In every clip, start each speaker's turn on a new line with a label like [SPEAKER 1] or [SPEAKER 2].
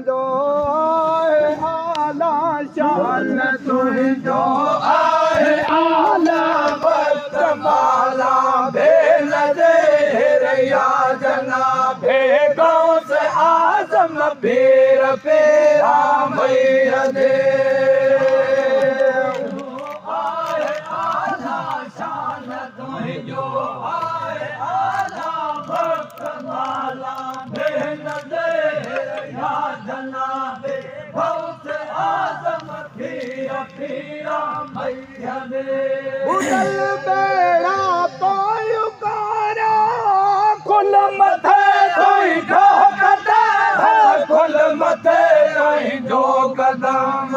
[SPEAKER 1] तुंहिंजो आहे आला शान तुंहिंजो आहे आला बतमाला भेन देहरिया जनाबे गौस आज़म पीर पेरा मैया दे आहे आला शान तुंहिंजो आहे आला बतमाला भेन देहरिया जनाबे गौस आज़म पीर पेरा मैया दे उदल बेड़ा तो युकारा कुल मथे तोई जो कदम कुल मथे तोई जो कदम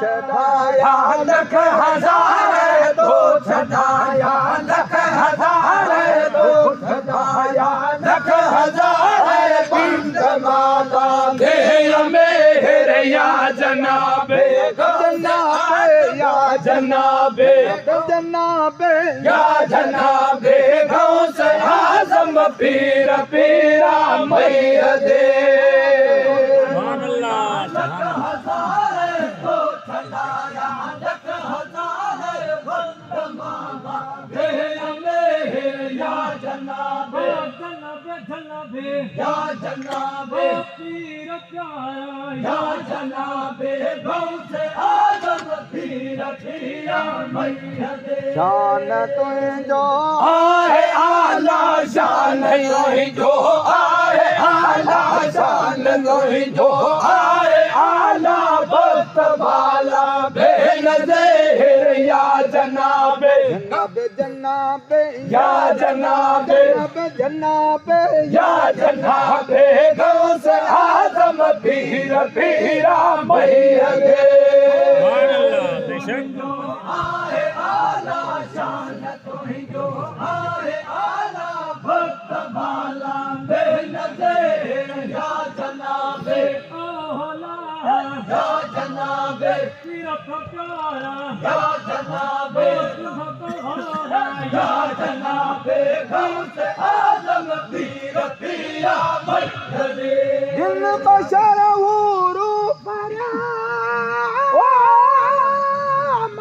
[SPEAKER 1] छॾाया लख हज़ार तो छॾाया लख हज़ार तो छॾाया लख हज़ार पिंड माता देह मेहर या जनाबे या जनाबे या जनाबे गौस आज़म पीर पीरा मैया दे या जनाबे पीर प्यारा या जनाबे गौस आज़म पीर पीरा मैया दे शान तुंहिंजो आहे आला शान तुंहिंजो आहे आला शान तुंहिंजो आहे आला बतमाला भेन ज़ेहर या जनाबे जनाबे या जनाबे जनाबे या जनाबे गौस आज़म पीर पीरा मैया दे आहे आला शान तुंहिंजो आहे आला बतमाला भेन ज़ेहर या जनाबे या जनाबे पीर प्यारा या जनाबे या जनाबे गौस आज़म पीर पीरा मैया दे दिल बशर रूप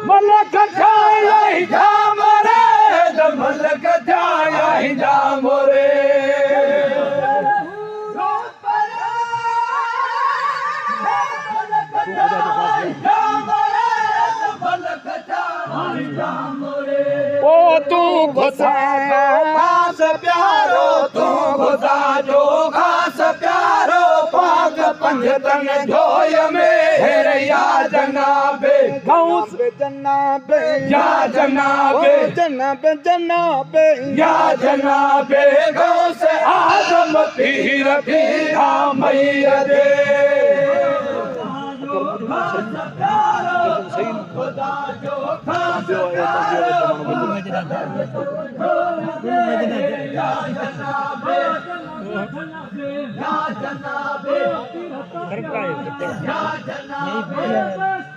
[SPEAKER 1] मलक ठाया जाम रे मलक ठाया जाम रे ओ तू खुदा खास प्यारो तू खुदा जो खास प्यारो पाक पंजतन जोय मेहर या जनाबे गौस जनाबे या जनाबे जनाबे जनाबे या जनाबे गौस आज़म पीर पीरा मैया दे खुदा जो खास या जनाबे या जनाबे या जनाबे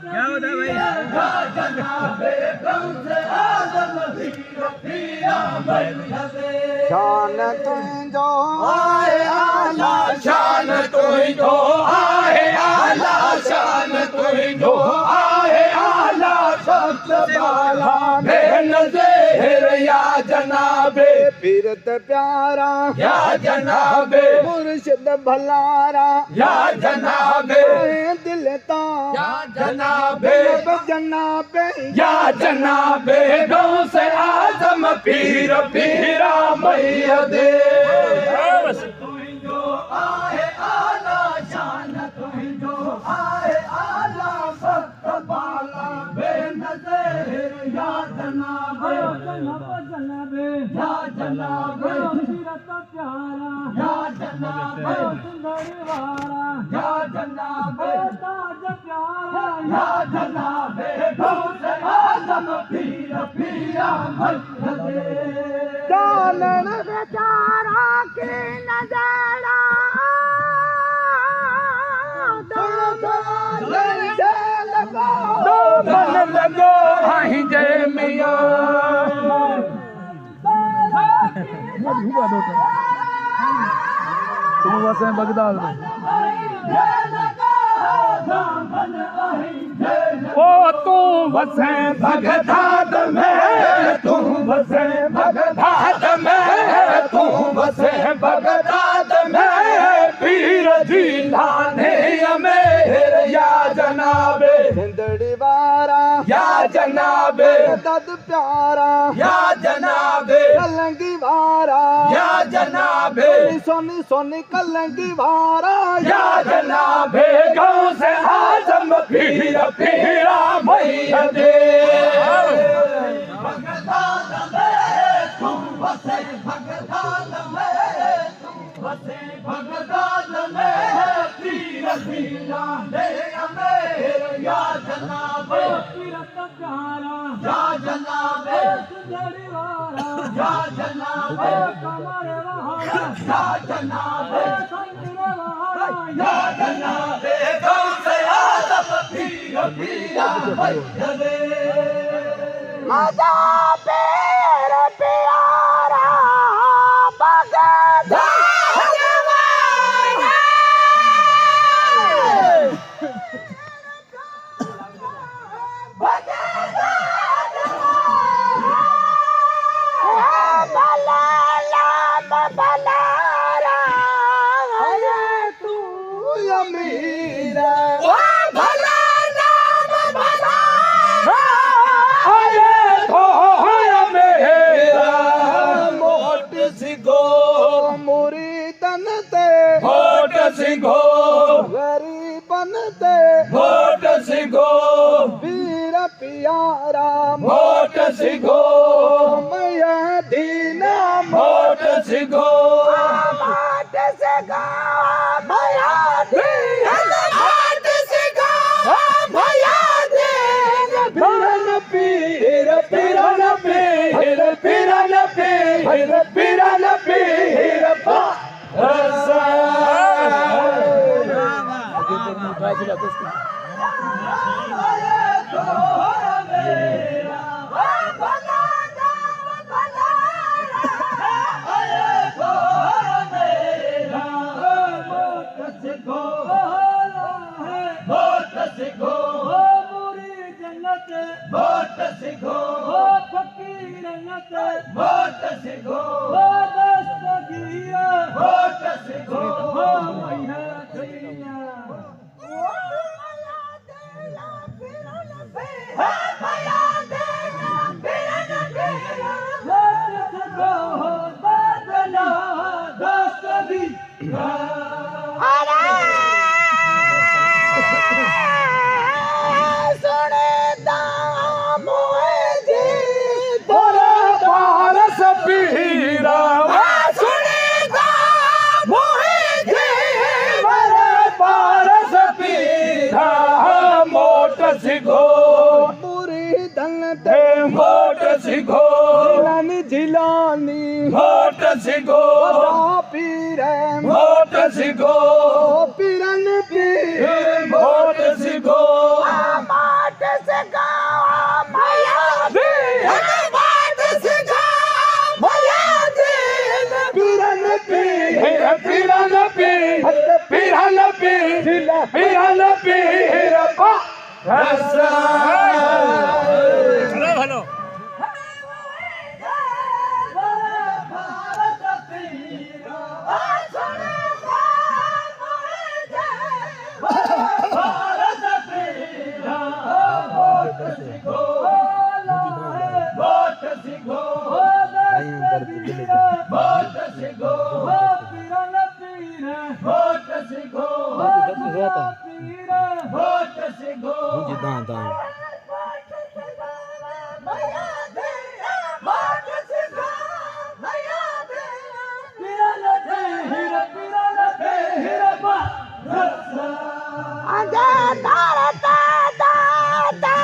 [SPEAKER 1] क्या होता भाई या जनाबे गौस आज़म पीर पीरा मैया दे शान तुंहिंजो आहे आला शान तुंहिंजो आहे आला शान तुंहिंजो आहे आला बतमाला भेन ज़ेहर या जनाबे पीरत प्यारा या जनाबे मुर्शिद भलारा या जनाबे दिल ता या जनाबे जनाबे या जनाबे गौस आज़म पीर पीरा मैया दे तुंहिंजो आहे आला शान तुंहिंजो आहे आला बतमाला भेन ज़ेहर या जनाबे या जनाबे पीरत प्यारा या जनाबे सुंदर वारा या जनाबे ताज प्यारा या जनाबे गौस आज़म पीर पीरा मैया दे चालन बेचारा के नजारा लगा दो मन लगो हाई जय मिया तुम वसे बगदाद में ओ तू वसे बगदाद में तू वसे बगदाद में तू वसे बगदाद में पीर जी लाने अमेर या जनाबे
[SPEAKER 2] जिंदड़ी वारा
[SPEAKER 1] या जनाबे
[SPEAKER 2] दद प्यारा
[SPEAKER 1] या जनाबे
[SPEAKER 2] कलंगी वारा
[SPEAKER 1] या जनाबे
[SPEAKER 2] सोनी सोनी कलंगी वारा
[SPEAKER 1] या जनाबे गाँव से आजम पीर पीरा भैया दे बगदाद में तू बसे बगदाद में तू बसे बगदाद में पीर पीरा दे अमेर या जनाबे पीर प्यारा या जनाबे सुंदरी वाला या जनाबे कमर वाला या जनाबे संगीत वाला या जनाबे गाँव से आजम पीर पीरा भैया दे
[SPEAKER 2] मजा पेर प्यारा बगदाद बलारा तू अमीरा
[SPEAKER 1] भला नाम भला आये तो मेरा मोट सिगो
[SPEAKER 2] मुरीदन ते
[SPEAKER 1] मोट सिगो
[SPEAKER 2] गरीबन ते
[SPEAKER 1] मोट सिगो
[SPEAKER 2] वीर प्यारा
[SPEAKER 1] मोट सिगो
[SPEAKER 2] मैया दीना
[SPEAKER 1] मोट सिगो
[SPEAKER 2] माट से गा मैया दीना
[SPEAKER 1] हाथ सिगो भैया दे
[SPEAKER 2] बिरन पीर
[SPEAKER 1] पीरन पीर पीरन पीर पीरन पीर मोट सिगो
[SPEAKER 2] फकीर
[SPEAKER 1] मोट सिगो
[SPEAKER 2] दस्तगीर
[SPEAKER 1] मोट सिगो
[SPEAKER 2] मैया
[SPEAKER 1] मोट सिगो
[SPEAKER 2] जिलानी
[SPEAKER 1] मोट सिगो
[SPEAKER 2] पीर
[SPEAKER 1] मोट सिगो
[SPEAKER 2] पीरन पीर
[SPEAKER 1] मोट सिगो
[SPEAKER 2] माट से गा मैया
[SPEAKER 1] माट सिगो भैया दे
[SPEAKER 2] पीरन पीर
[SPEAKER 1] पीरन पीर पीरन पीर पीरन पीर हेलो
[SPEAKER 2] आजा तारा ता ता ता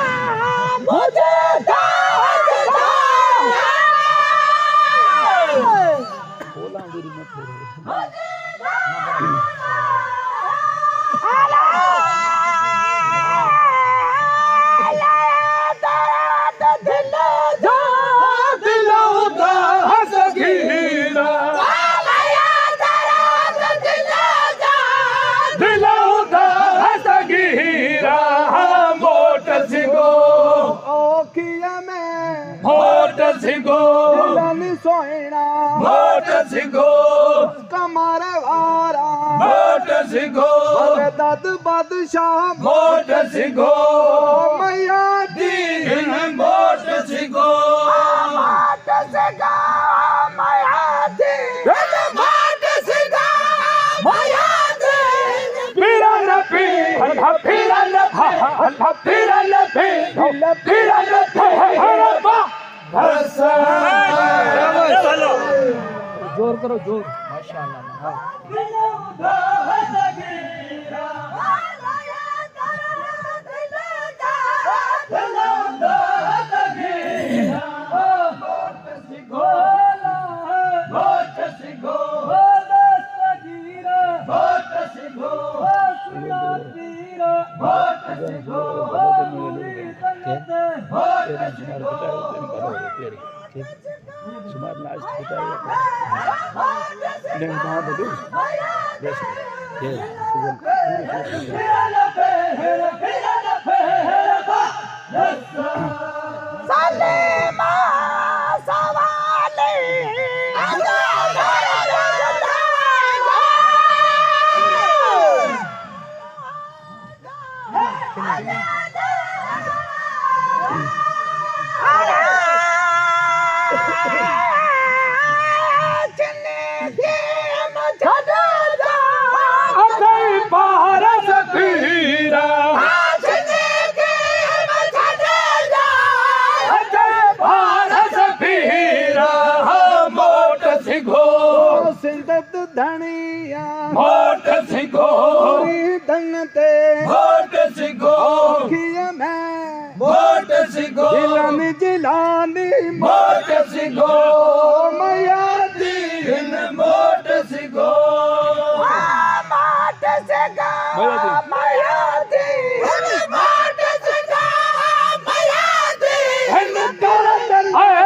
[SPEAKER 1] सिंगो
[SPEAKER 2] दिलानी सोहिणा
[SPEAKER 1] मोट सिंगो
[SPEAKER 2] कमर वारा
[SPEAKER 1] मोट सिंगो
[SPEAKER 2] दद बादशाह
[SPEAKER 1] मोट सिंगो
[SPEAKER 2] मैया दी
[SPEAKER 1] मोट सिंगो
[SPEAKER 2] माट से गा मैया दी माट से गा मैया दी
[SPEAKER 1] पीरन पी पीरन पीरन पीरन
[SPEAKER 2] जोर करो जोर माशाअल्लाह धनिया
[SPEAKER 1] मोट सिंगो
[SPEAKER 2] धनते
[SPEAKER 1] मोट सिंगो
[SPEAKER 2] खिया में
[SPEAKER 1] मोट सिंगो
[SPEAKER 2] जिलानी जिलानी
[SPEAKER 1] मोट सिंगो
[SPEAKER 2] मैया
[SPEAKER 1] दी मोट सिंगो
[SPEAKER 2] माट से गा मैया दी माट से गा मैया दी
[SPEAKER 1] मोट सिंगो